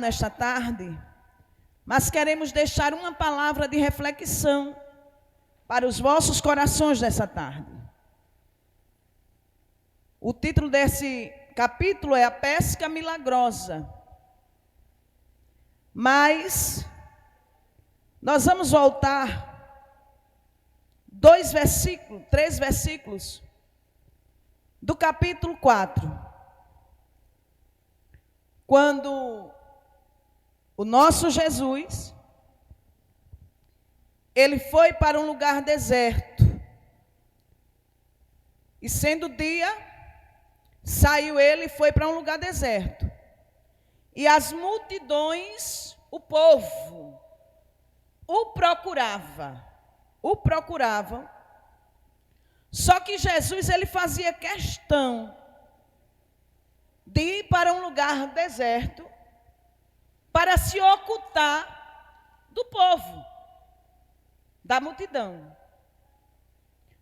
Nesta tarde, mas queremos deixar uma palavra de reflexão para os vossos corações nessa tarde. O título desse capítulo é A Pesca Milagrosa. Mas nós vamos voltar 3 versículos do capítulo 4. Quando o nosso Jesus, ele foi para um lugar deserto. E sendo dia, saiu ele e foi para um lugar deserto. E as multidões, o povo, o procuravam. Só que Jesus, ele fazia questão de ir para um lugar deserto para se ocultar do povo, da multidão.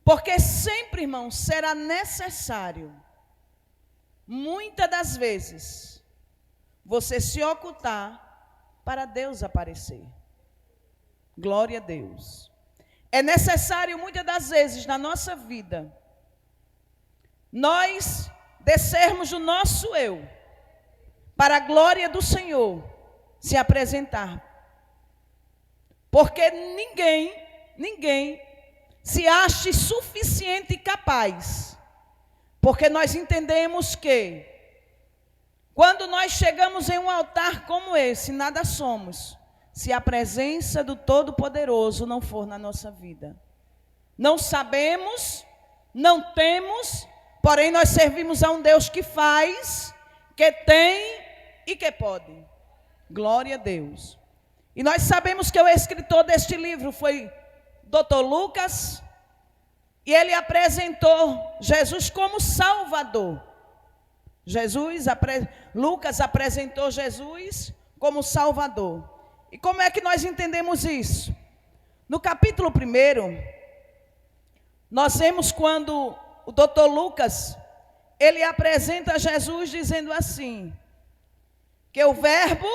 Porque sempre, irmãos, será necessário, muitas das vezes, você se ocultar para Deus aparecer. Glória a Deus. É necessário, muitas das vezes, na nossa vida, nós descermos do nosso eu, para a glória do Senhor se apresentar. Porque ninguém se ache suficiente e capaz. Porque nós entendemos que, quando nós chegamos em um altar como esse, nada somos, se a presença do Todo-Poderoso não for na nossa vida. Não sabemos, não temos, porém nós servimos a um Deus que faz, que tem e que pode. Glória a Deus. E nós sabemos que o escritor deste livro foi Dr. Lucas, e ele apresentou Jesus como Salvador. Lucas apresentou Jesus como Salvador. E como é que nós entendemos isso? No capítulo 1, nós vemos quando o Dr. Lucas, ele apresenta Jesus dizendo assim, que o Verbo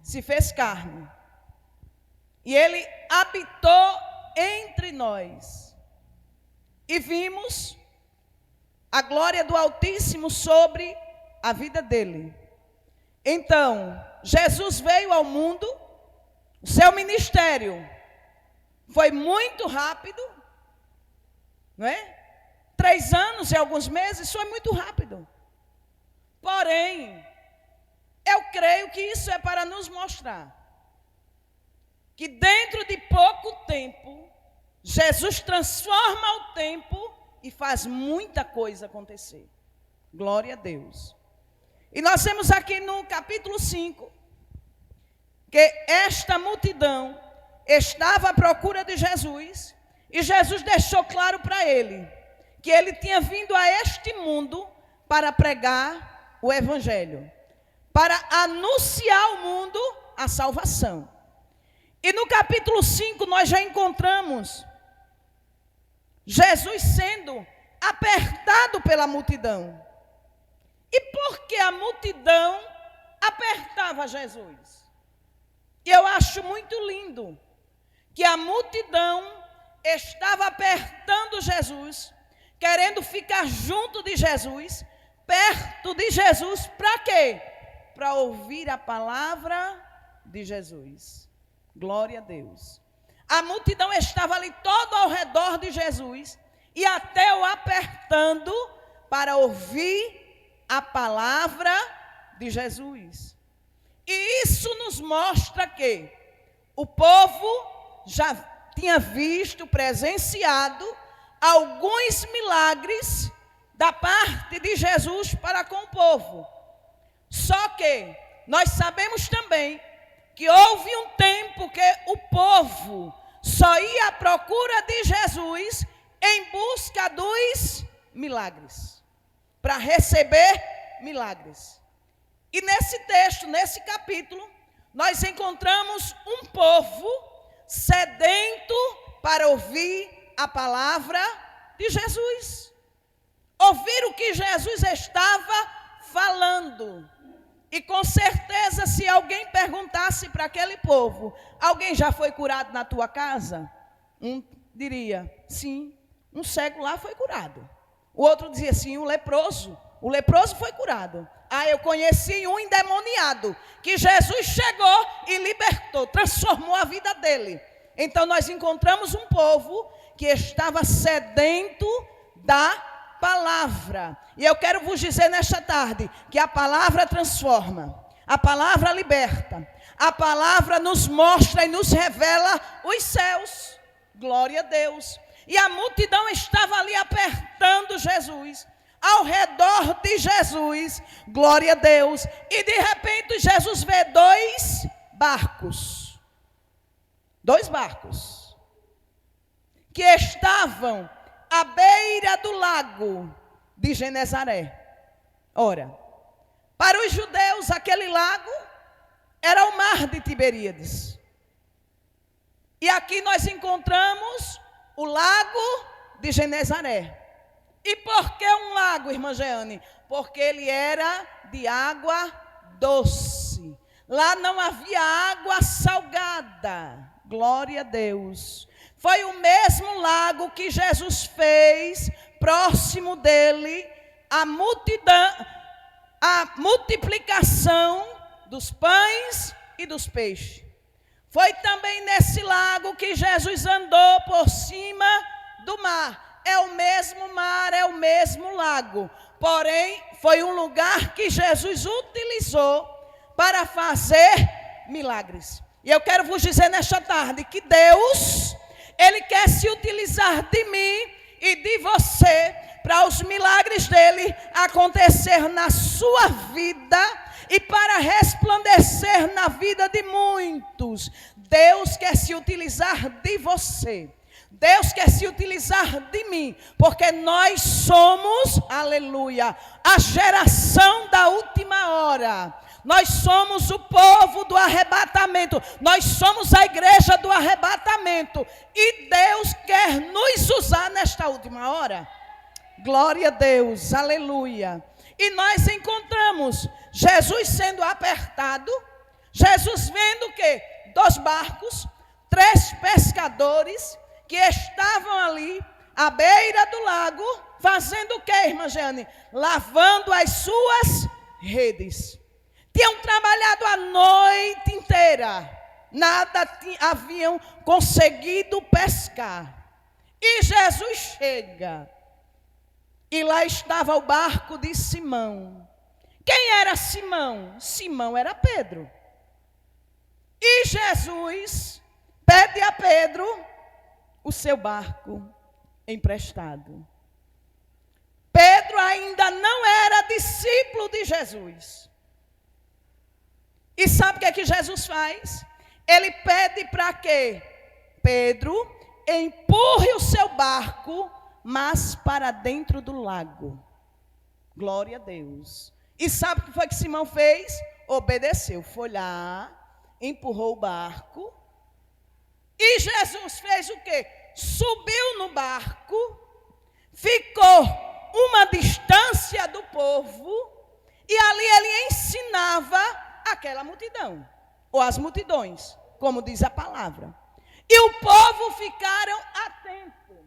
se fez carne, e ele habitou entre nós, e vimos a glória do Altíssimo sobre a vida dele. Então, Jesus veio ao mundo, o seu ministério foi muito rápido, não é? 3 anos e alguns meses, foi muito rápido. Porém, eu creio que isso é para nos mostrar que dentro de pouco tempo, Jesus transforma o tempo e faz muita coisa acontecer. Glória a Deus. E nós vemos aqui no capítulo 5, que esta multidão estava à procura de Jesus, e Jesus deixou claro para ele, que ele tinha vindo a este mundo para pregar o Evangelho, para anunciar ao mundo a salvação. E no capítulo 5 nós já encontramos Jesus sendo apertado pela multidão. E por que a multidão apertava Jesus? E eu acho muito lindo que a multidão estava apertando Jesus, querendo ficar junto de Jesus, perto de Jesus, para quê? Para ouvir a palavra de Jesus. Glória a Deus. A multidão estava ali todo ao redor de Jesus e até o apertando para ouvir a palavra de Jesus. E isso nos mostra que o povo já tinha visto, presenciado alguns milagres da parte de Jesus para com o povo. Só que nós sabemos também que houve um tempo que o povo só ia à procura de Jesus em busca dos milagres, para receber milagres. E nesse texto, nesse capítulo, nós encontramos um povo sedento para ouvir a palavra de Jesus, ouvir o que Jesus estava falando. E com certeza, se alguém perguntasse para aquele povo: alguém já foi curado na tua casa? Um diria: sim, um cego lá foi curado. O outro dizia: sim, o leproso foi curado. Ah, eu conheci um endemoniado, que Jesus chegou e libertou, transformou a vida dele. Então nós encontramos um povo que estava sedento da palavra. E eu quero vos dizer nesta tarde que a palavra transforma, a palavra liberta, a palavra nos mostra e nos revela os céus. Glória a Deus. E a multidão estava ali apertando Jesus, ao redor de Jesus. Glória a Deus. E de repente Jesus vê dois barcos que estavam à beira do lago de Genezaré. Ora, para os judeus aquele lago era o mar de Tiberíades. E aqui nós encontramos o lago de Genezaré. E por que um lago, irmã Jeane? Porque ele era de água doce. Lá não havia água salgada. Glória a Deus. Foi o mesmo lago que Jesus fez, próximo dele, a multiplicação dos pães e dos peixes. Foi também nesse lago que Jesus andou por cima do mar. É o mesmo mar, é o mesmo lago. Porém, foi um lugar que Jesus utilizou para fazer milagres. E eu quero vos dizer nesta tarde que Deus, Ele quer se utilizar de mim e de você para os milagres dele acontecer na sua vida e para resplandecer na vida de muitos. Deus quer se utilizar de você. Deus quer se utilizar de mim, porque nós somos, aleluia, a geração da última hora. Nós somos o povo do arrebatamento. Nós somos a igreja do arrebatamento. E Deus quer nos usar nesta última hora. Glória a Deus, aleluia. E nós encontramos Jesus sendo apertado. Jesus vendo o quê? 2 barcos, 3 pescadores que estavam ali à beira do lago, fazendo o quê, irmã Jeane? Lavando as suas redes. Tinham trabalhado a noite inteira, nada haviam conseguido pescar. E Jesus chega, e lá estava o barco de Simão. Quem era Simão? Simão era Pedro. E Jesus pede a Pedro o seu barco emprestado. Pedro ainda não era discípulo de Jesus. E sabe o que Jesus faz? Ele pede para que Pedro empurre o seu barco, mas para dentro do lago. Glória a Deus. E sabe o que foi que Simão fez? Obedeceu, foi lá, empurrou o barco. E Jesus fez o quê? Subiu no barco, ficou uma distância do povo, e ali ele ensinava aquela multidão, ou as multidões, como diz a palavra. E o povo ficaram atentos,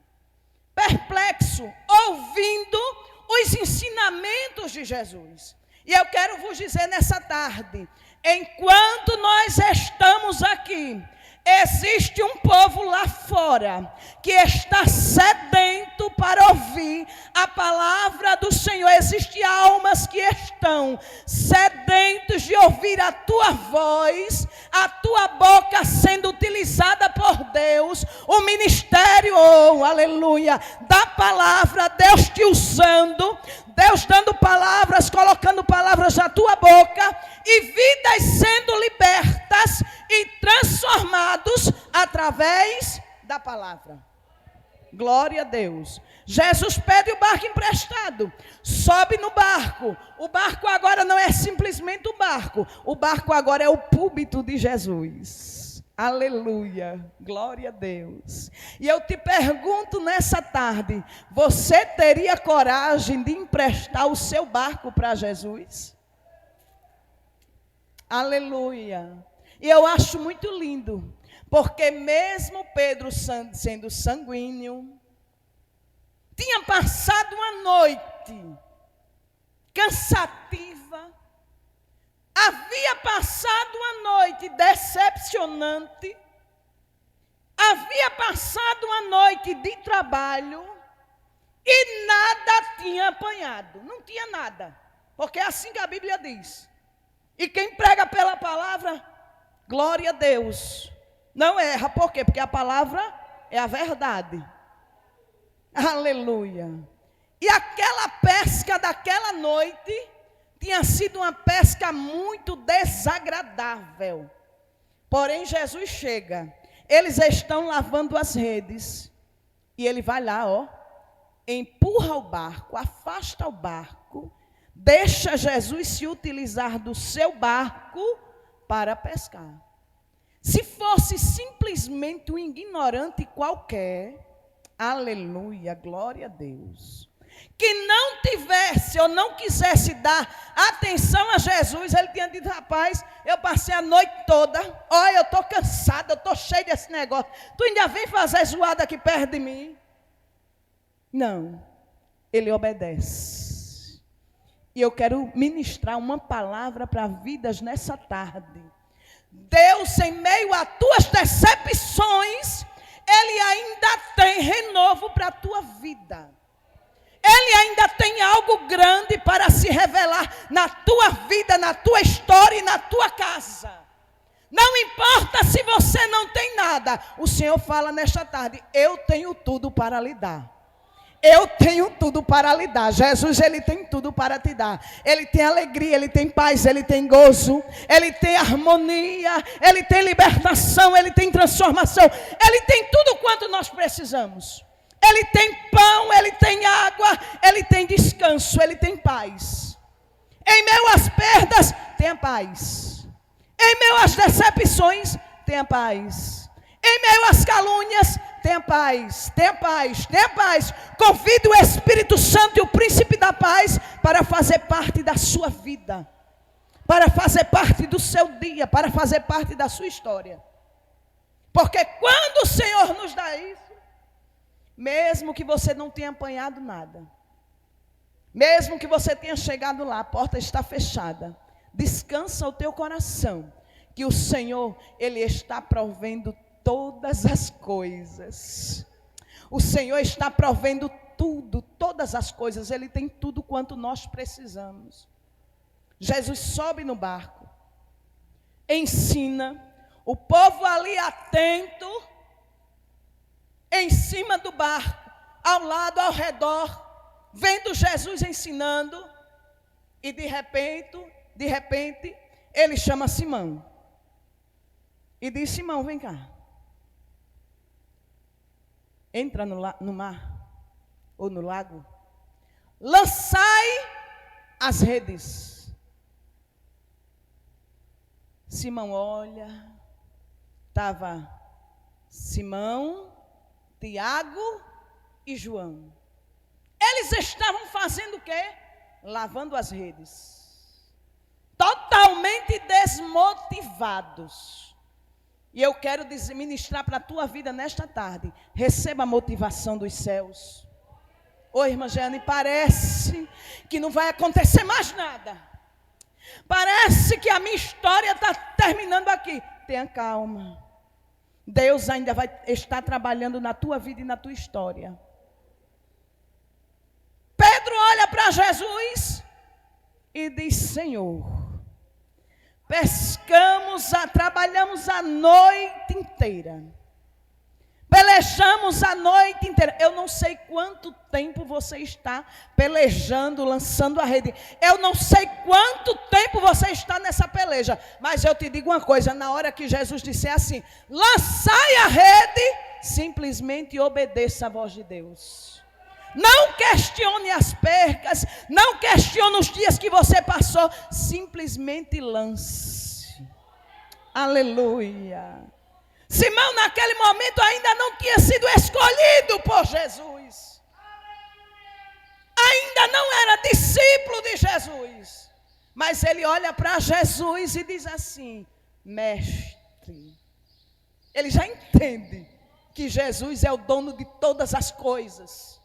perplexos, ouvindo os ensinamentos de Jesus. E eu quero vos dizer nessa tarde, enquanto nós estamos aqui, existe um povo lá fora que está sedento para ouvir a palavra do Senhor. Existem almas que estão sedentos de ouvir a tua voz, a tua boca sendo utilizada por Deus, o ministério, oh, aleluia, da palavra, Deus te usando, Deus dando palavras, colocando palavras na tua boca e vidas sendo libertas e transformados através da palavra. Glória a Deus. Jesus pede o barco emprestado, sobe no barco. O barco agora não é simplesmente o barco agora é o púlpito de Jesus. Aleluia, glória a Deus. E eu te pergunto nessa tarde, você teria coragem de emprestar o seu barco para Jesus? Aleluia. E eu acho muito lindo, porque mesmo Pedro sendo sanguíneo, tinha passado uma noite cansativa, havia passado uma noite decepcionante, havia passado uma noite de trabalho e nada tinha apanhado, não tinha nada, porque é assim que a Bíblia diz. E quem prega pela palavra, glória a Deus, não erra. Por quê? Porque a palavra é a verdade. Aleluia. E aquela pesca daquela noite tinha sido uma pesca muito desagradável. Porém, Jesus chega, eles estão lavando as redes, e ele vai lá, empurra o barco, afasta o barco, deixa Jesus se utilizar do seu barco para pescar. Se fosse simplesmente um ignorante qualquer, aleluia, glória a Deus, que não tivesse ou não quisesse dar atenção a Jesus, ele tinha dito: rapaz, eu passei a noite toda, olha, eu estou cansado, eu estou cheio desse negócio, tu ainda vem fazer zoada aqui perto de mim? Não, ele obedece. E eu quero ministrar uma palavra para vidas nessa tarde. Deus, em meio a tuas decepções, Ele ainda tem renovo para a tua vida. Ele ainda tem algo grande para se revelar na tua vida, na tua história e na tua casa. Não importa se você não tem nada, o Senhor fala nesta tarde: eu tenho tudo para lhe dar. Eu tenho tudo para lhe dar. Jesus, Ele tem tudo para te dar. Ele tem alegria, Ele tem paz, Ele tem gozo, Ele tem harmonia, Ele tem libertação, Ele tem transformação, Ele tem tudo quanto nós precisamos. Ele tem pão, Ele tem água, Ele tem descanso, Ele tem paz. Em meio às perdas, tenha paz. Em meio às decepções, tenha paz. Em meio às calúnias, tenha paz, tenha paz, tenha paz. Convide o Espírito Santo e o Príncipe da Paz para fazer parte da sua vida, para fazer parte do seu dia, para fazer parte da sua história. Porque quando o Senhor nos dá isso, mesmo que você não tenha apanhado nada, mesmo que você tenha chegado lá, a porta está fechada, descansa o teu coração, que o Senhor, Ele está provendo todas as coisas. O Senhor está provendo tudo, todas as coisas. Ele tem tudo quanto nós precisamos. Jesus sobe no barco, ensina, o povo ali atento, em cima do barco, ao lado, ao redor, vendo Jesus ensinando, e de repente, ele chama Simão, e diz: Simão, vem cá, entra no mar, ou no lago, lançai as redes. Simão olha, estava Simão, Tiago e João. Eles estavam fazendo o quê? Lavando as redes. Totalmente desmotivados. E eu quero ministrar para a tua vida nesta tarde. Receba a motivação dos céus. Ô irmã Jeane, parece que não vai acontecer mais nada. Parece que a minha história está terminando aqui. Tenha calma. Deus ainda vai estar trabalhando na tua vida e na tua história. Pedro olha para Jesus e diz: Senhor, trabalhamos a noite inteira, pelejamos a noite inteira. Eu não sei quanto tempo você está pelejando, lançando a rede. Eu não sei quanto tempo você está nessa peleja. Mas eu te digo uma coisa: na hora que Jesus disser assim, lançai a rede, simplesmente obedeça a voz de Deus. Não questione as percas, não questione os dias que você passou, simplesmente lance. Aleluia. Simão naquele momento ainda não tinha sido escolhido por Jesus. Ainda não era discípulo de Jesus. Mas ele olha para Jesus e diz assim: mestre. Ele já entende que Jesus é o dono de todas as coisas.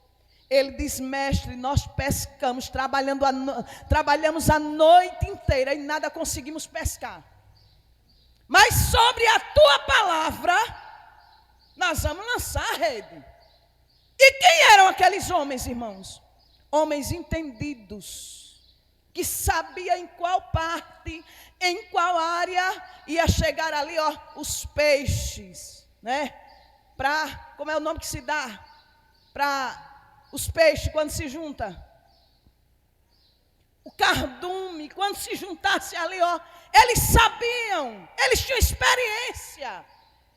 Ele diz: mestre, nós pescamos, trabalhamos a noite inteira e nada conseguimos pescar. Mas sobre a tua palavra, nós vamos lançar a rede. E quem eram aqueles homens, irmãos? Homens entendidos, que sabia em qual parte, em qual área ia chegar ali, ó, os peixes, né? Como é o nome que se dá? Para os peixes quando se junta. O cardume, quando se juntasse ali, ó, eles sabiam, eles tinham experiência.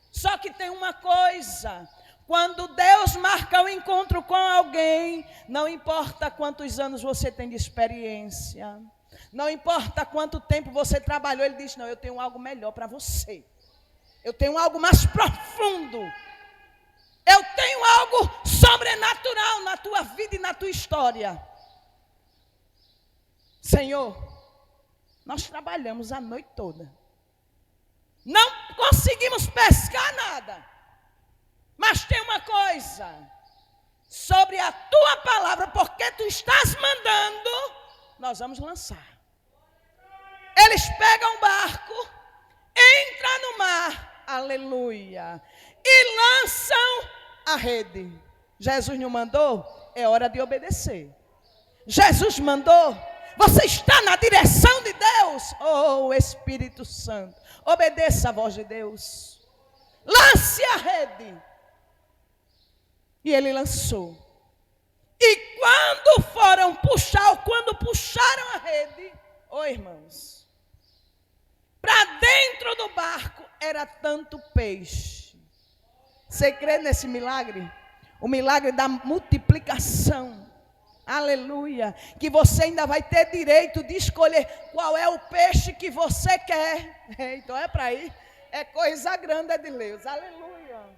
Só que tem uma coisa: quando Deus marca o encontro com alguém, não importa quantos anos você tem de experiência, não importa quanto tempo você trabalhou, ele diz: não, eu tenho algo melhor para você. Eu tenho algo mais profundo. Eu tenho algo sobrenatural na tua vida e na tua história. Senhor, nós trabalhamos a noite toda. Não conseguimos pescar nada. Mas tem uma coisa: sobre a tua palavra, porque tu estás mandando, nós vamos lançar. Eles pegam um barco, entram no mar, aleluia, e lançam a rede. Jesus não mandou? É hora de obedecer. Jesus mandou? Você está na direção de Deus? Oh, Espírito Santo, obedeça a voz de Deus. Lance a rede. E ele lançou. E quando puxaram a rede, irmãos, para dentro do barco era tanto peixe. Você crê nesse milagre? O milagre da multiplicação. Aleluia. Que você ainda vai ter direito de escolher qual é o peixe que você quer. Então é para ir. É coisa grande de Deus. Aleluia.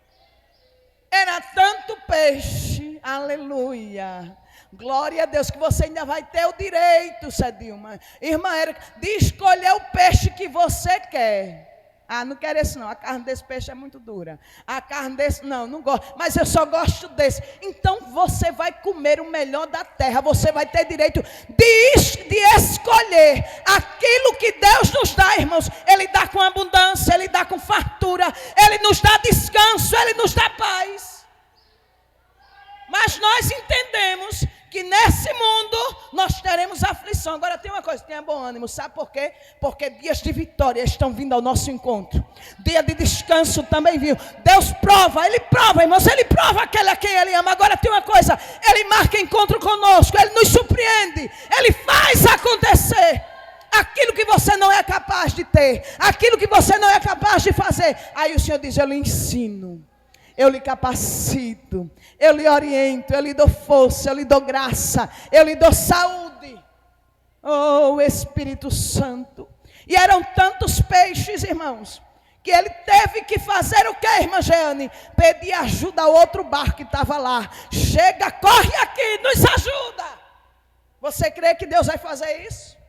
Era tanto peixe, aleluia, glória a Deus, que você ainda vai ter o direito, Cedilma, irmã Érica, de escolher o peixe que você quer. Ah, não quero esse não, a carne desse peixe é muito dura. A carne desse, não gosto, mas eu só gosto desse. Então você vai comer o melhor da terra, você vai ter direito de escolher aquilo que Deus nos dá, irmãos. Ele dá com abundância, Ele dá com fartura, Ele nos dá descanso, Ele nos dá paz. Mas nós entendemos que nesse mundo nós teremos aflição. Agora tem uma coisa, tenha bom ânimo, sabe por quê? Porque dias de vitória estão vindo ao nosso encontro. Dia de descanso também viu. Deus prova, Ele prova, irmãos, Ele prova aquele a quem Ele ama. Agora tem uma coisa, Ele marca encontro conosco, Ele nos surpreende, Ele faz acontecer aquilo que você não é capaz de ter, aquilo que você não é capaz de fazer. Aí o Senhor diz: eu lhe ensino, eu lhe capacito, eu lhe oriento, eu lhe dou força, eu lhe dou graça, eu lhe dou saúde. Oh, Espírito Santo. E eram tantos peixes, irmãos, que ele teve que fazer o que, irmã Jeane? Pedir ajuda ao outro barco que estava lá. Chega, corre aqui, nos ajuda. Você crê que Deus vai fazer isso?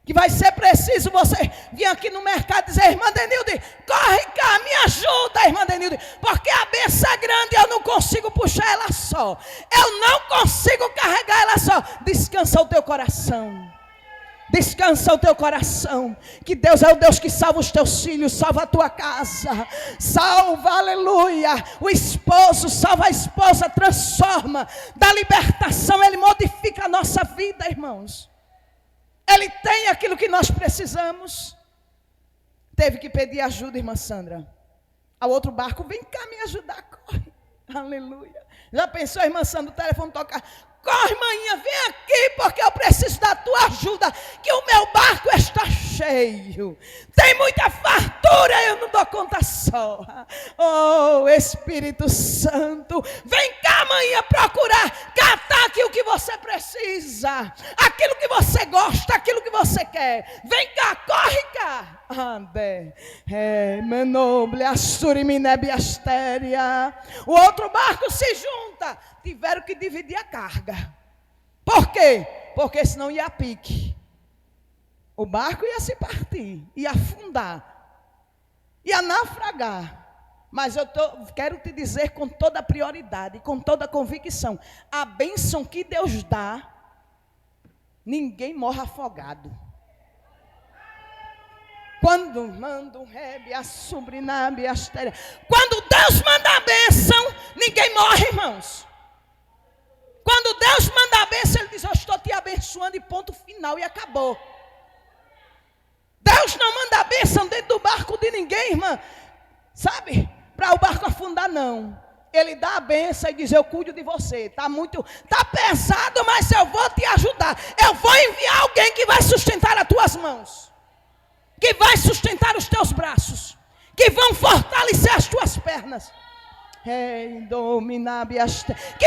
Que vai ser preciso você vir aqui no mercado e dizer: irmã Denilde, corre cá, me ajuda, irmã Denilde, porque a benção é grande e eu não consigo puxar ela só. Eu não consigo carregar ela só. Descansa o teu coração. Descansa o teu coração, que Deus é o Deus que salva os teus filhos, salva a tua casa, salva, aleluia, o esposo, salva a esposa, transforma, dá libertação, Ele modifica a nossa vida, irmãos. Ele tem aquilo que nós precisamos. Teve que pedir ajuda, irmã Sandra, ao outro barco: vem cá me ajudar, corre, aleluia. Já pensou, irmã Sandra, o telefone tocar: corre, manhã, vem aqui, porque eu preciso da tua ajuda, que o meu barco está cheio, tem muita fartura, eu não dou conta só. Oh, Espírito Santo, vem cá, manhã, procurar catar aquilo que você precisa, aquilo que você gosta, aquilo que você quer. Vem cá, corre cá. Ande, menoble, assurimine astéria. O outro barco se junta. Tiveram que dividir a carga. Por quê? Porque senão ia a pique. O barco ia se partir, ia afundar, ia naufragar. Mas quero te dizer com toda a prioridade, com toda a convicção, a bênção que Deus dá, ninguém morre afogado. Quando manda um rebe, a subrinabe, a astéria. Quando Deus manda a bênção, ninguém morre, irmãos. Quando Deus manda a bênção, Ele diz, eu estou te abençoando e ponto final, e acabou. Deus não manda a bênção dentro do barco de ninguém, irmã. Sabe? Para o barco afundar, não. Ele dá a bênção e diz, eu cuido de você. Está pesado, mas eu vou te ajudar. Eu vou enviar alguém que vai sustentar as tuas mãos. Que vai sustentar os teus braços. Que vão fortalecer as tuas pernas. Que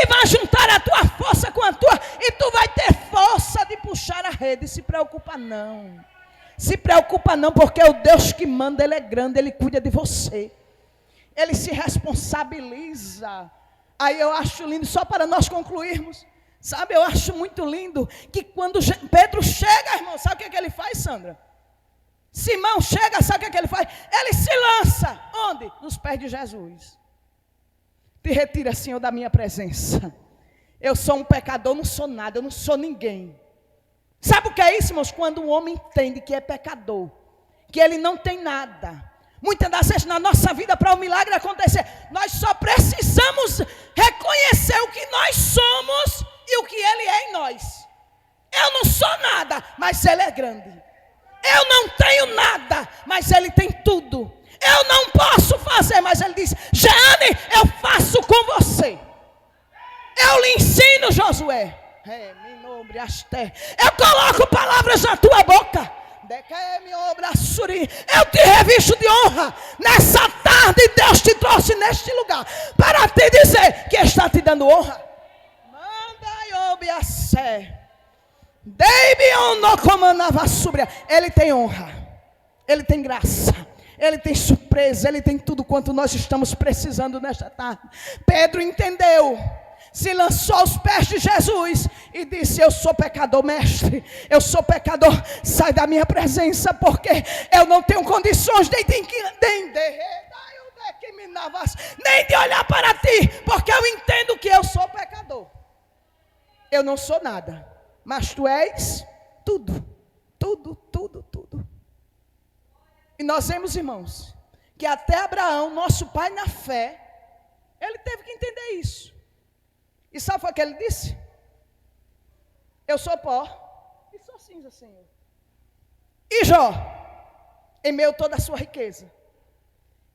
vai juntar a tua força com a tua. E tu vai ter força de puxar a rede. Se preocupa não. Se preocupa não, porque o Deus que manda, Ele é grande, Ele cuida de você. Ele se responsabiliza. Aí eu acho lindo, só para nós concluirmos. Sabe, eu acho muito lindo que quando Pedro chega, irmão, sabe o que é que ele faz, Sandra? Simão chega, sabe o que é que ele faz? Ele se lança. Onde? Nos pés de Jesus. Te retira, Senhor, da minha presença. Eu sou um pecador, não sou nada, eu não sou ninguém. Sabe o que é isso, irmãos? Quando o homem entende que é pecador, que ele não tem nada. Muitas das vezes na nossa vida, para o milagre acontecer, nós só precisamos reconhecer o que nós somos e o que Ele é em nós. Eu não sou nada, mas Ele é grande. Eu não tenho nada, mas Ele tem tudo. Eu não posso fazer, mas Ele diz, Jeane, eu faço com você. Eu lhe ensino, Josué. Eu coloco palavras na tua boca. Eu te revisto de honra. Nessa tarde Deus te trouxe neste lugar para te dizer que está te dando honra. Ele tem honra, Ele tem graça, Ele tem surpresa, Ele tem tudo quanto nós estamos precisando nesta tarde. Pedro entendeu, se lançou aos pés de Jesus e disse, eu sou pecador, mestre, eu sou pecador, sai da minha presença, porque eu não tenho condições nem de olhar para ti, porque eu entendo que eu sou pecador. Eu não sou nada, mas tu és tudo, tudo, tudo, tudo. E nós vemos, irmãos, que até Abraão, nosso pai na fé, ele teve que entender isso. E sabe o que ele disse? Eu sou pó e sou cinza, Senhor. E Jó, em meio a toda a sua riqueza,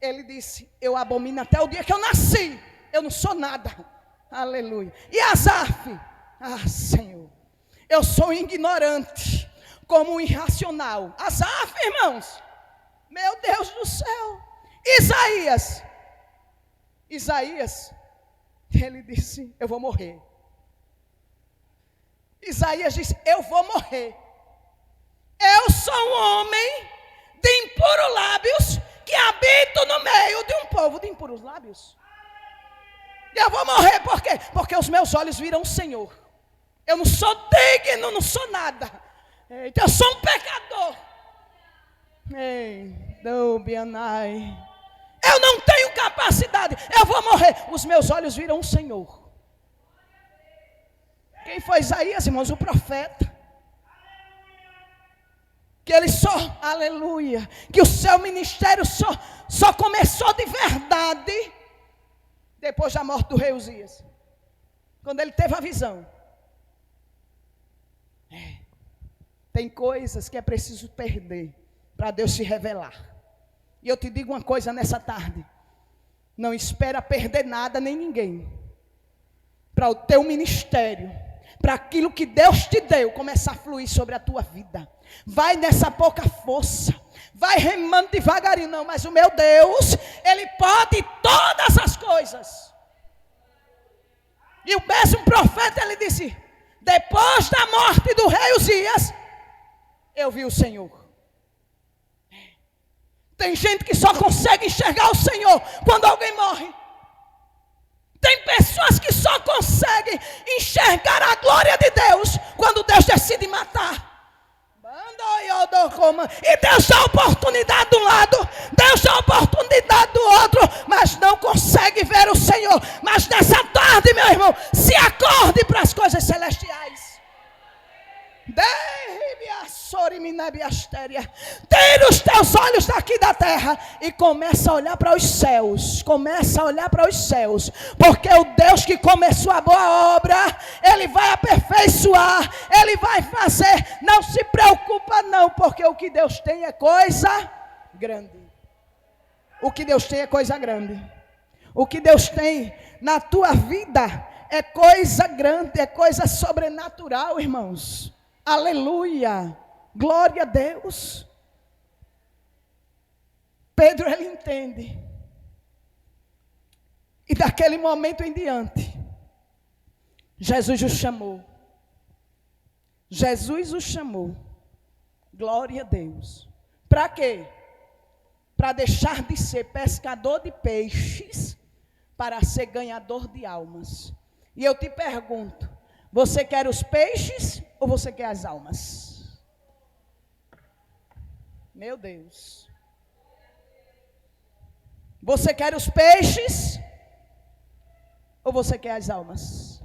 ele disse, eu abomino até o dia que eu nasci. Eu não sou nada. Aleluia. E Asaf, Senhor, eu sou ignorante, como um irracional. Asaf, irmãos, meu Deus do céu. Isaías, ele disse, eu vou morrer. Isaías disse, eu vou morrer. Eu sou um homem de impuros lábios, que habito no meio de um povo de impuros lábios. Eu vou morrer por quê? Porque os meus olhos viram o Senhor. Eu não sou digno, não sou nada. Então eu sou um pecador. Eu não tenho capacidade. Eu vou morrer. Os meus olhos viram o Senhor. Quem foi Isaías, irmãos? O profeta. Que ele aleluia, que o seu ministério só começou de verdade depois da morte do rei Uzias. Quando ele teve a visão. Tem coisas que é preciso perder para Deus se revelar. E eu te digo uma coisa nessa tarde. Não espera perder nada nem ninguém. Para o teu ministério, para aquilo que Deus te deu, começar a fluir sobre a tua vida. Vai nessa pouca força. Vai remando devagarinho. Não, mas o meu Deus, Ele pode todas as coisas. E o mesmo profeta, ele disse, depois da morte do rei Uzias, eu vi o Senhor. Tem gente que só consegue enxergar o Senhor quando alguém morre. Tem pessoas que só conseguem enxergar a glória de Deus quando Deus decide matar. E Deus dá oportunidade de um lado, Deus dá oportunidade do outro, mas não consegue ver o Senhor. Mas nessa tarde, meu irmão, se acorde para as coisas celestiais. Tira os teus olhos daqui da terra e começa a olhar para os céus. Começa a olhar para os céus, porque o Deus que começou a boa obra, Ele vai aperfeiçoar, Ele vai fazer. Não se preocupa não, porque o que Deus tem é coisa grande. O que Deus tem é coisa grande. O que Deus tem na tua vida é coisa grande, é coisa sobrenatural, irmãos. Aleluia, glória a Deus. Pedro, ele entende. E daquele momento em diante, Jesus o chamou. Jesus o chamou. Glória a Deus. Para quê? Para deixar de ser pescador de peixes, para ser ganhador de almas. E eu te pergunto, você quer os peixes ou você quer as almas? Meu Deus. Você quer os peixes ou você quer as almas?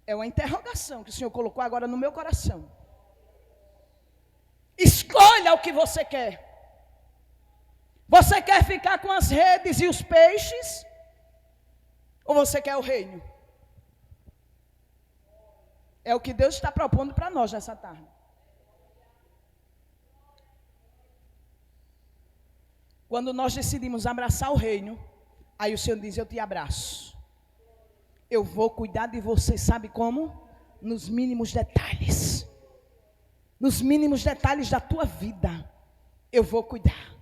É uma interrogação que o Senhor colocou agora no meu coração. Escolha o que você quer. Você quer ficar com as redes e os peixes? Ou você quer o reino? É o que Deus está propondo para nós nessa tarde. Quando nós decidimos abraçar o reino, aí o Senhor diz: eu te abraço. Eu vou cuidar de você, sabe como? Nos mínimos detalhes. Nos mínimos detalhes da tua vida, eu vou cuidar.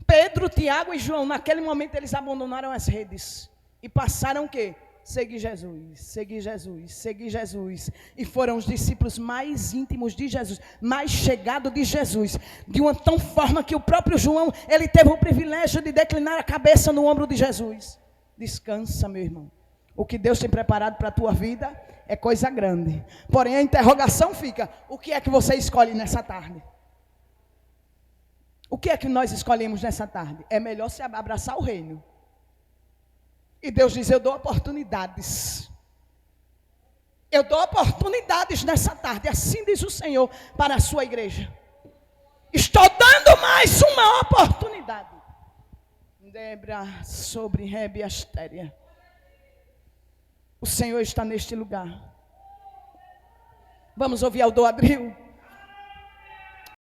Pedro, Tiago e João, naquele momento eles abandonaram as redes. E passaram o quê? Seguir Jesus, seguir Jesus, seguir Jesus. E foram os discípulos mais íntimos de Jesus, mais chegados de Jesus. De uma tão forma que o próprio João, ele teve o privilégio de declinar a cabeça no ombro de Jesus. Descansa, meu irmão. O que Deus tem preparado para a tua vida é coisa grande. Porém a interrogação fica: o que é que você escolhe nessa tarde? O que é que nós escolhemos nessa tarde? É melhor se abraçar o reino. E Deus diz: eu dou oportunidades. Eu dou oportunidades nessa tarde, assim diz o Senhor para a sua igreja. Estou dando mais uma oportunidade. Debra sobre Rebe Astéria. O Senhor está neste lugar. Vamos ouvir Aldo Adril.